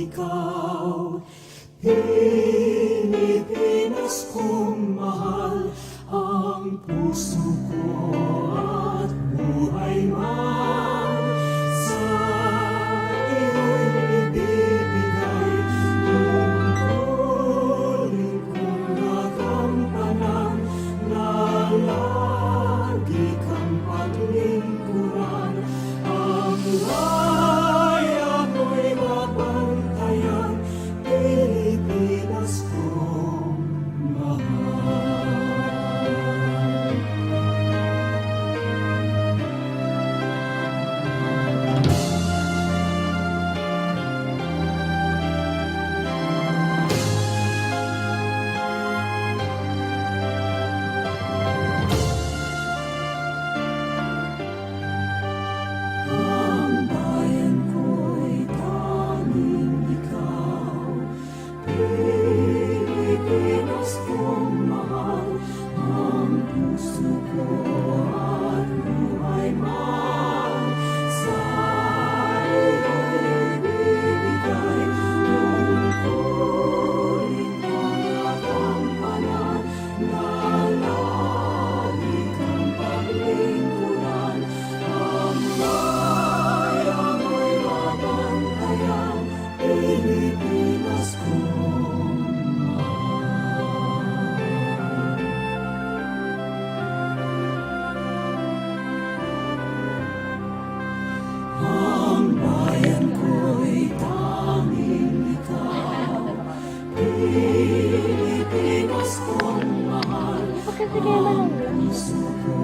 ikaw. Pilipinas kong mahal, ang puso ko at buhay man sa iyo'y ibibigay. Tungkulin kong nagampanan na lagi kang paglingkuran. Ang laya mo'y mabantayan, Pilipinas kong mahal. Ang bayan ko'y tanging ikaw, Pilipinas kong mahal, ang puso ko at buhay man sa iyo'y ibibigay. Tungkulin kong nagampanan na lagi kang paglingkuran. Ang laya mo'y mabantayan, Pilipinas kong mahal. Ang bayan ko'y tanging ikaw, Pilipinas kong mahal. Ang puso ko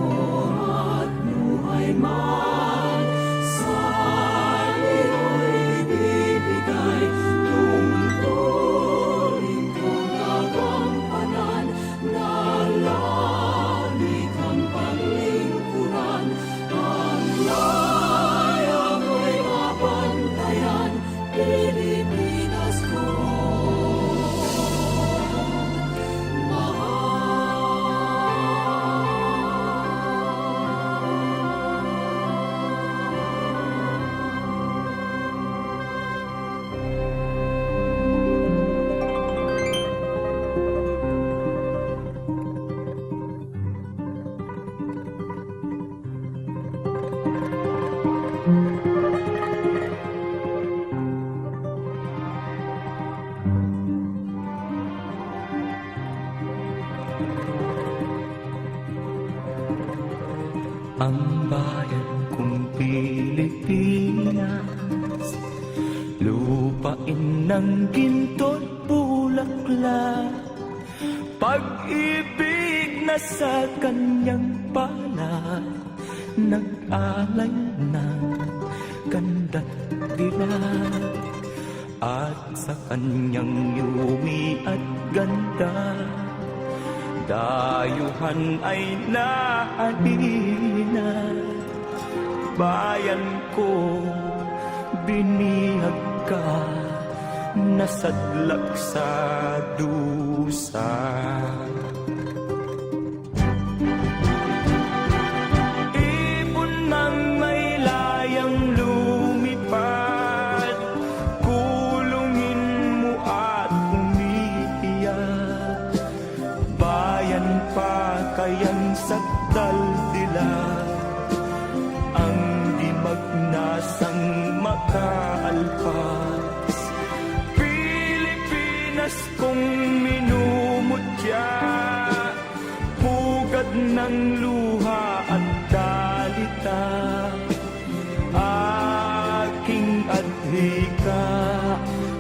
at buhay man sa iyo'y ibibigay. Tungkulin kong nagampanan na lagi kang paglingkuran. Ang laya mo'y mabantayan, Pilipinas kong Ang bayan kong Pilipinas, lupain ng ginto't bulaklak, pag-ibig na sa kanyang palad, nag-alay ng ganda't dilag. At sa kanyang yumi at ganda, dayuhan ay nahalina. Bayan ko, binihag ka, nasadlak sa dusa. Ibon mang may layang lumipad, kulungin mo at umiiyak. Bayan pa kayang sakdal dilag, ang di magnasang makaalpas. Pilipinas kong minumutya, pugad ng luha at dalita. Aking adhika,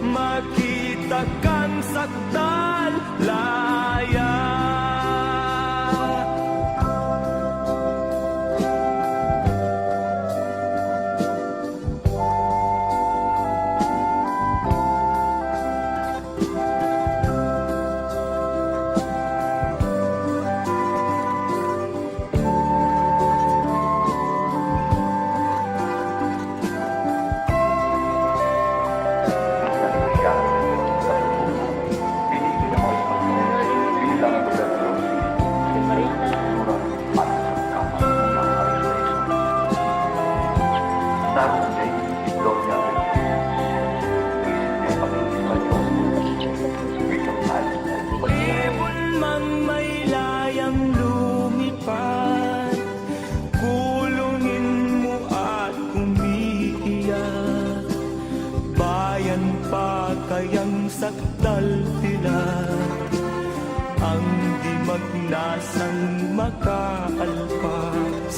makita kang sakdal laya. bayan pa kayang sakdal tila, ang di magnasang makaalpas.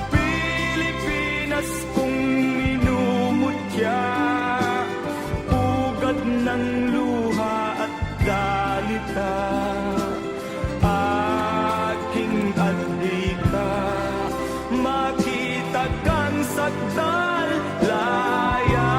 Pilipinas kung minumutya, ugat ng luha at dalita, aking adhika, makita kang sakdal laya.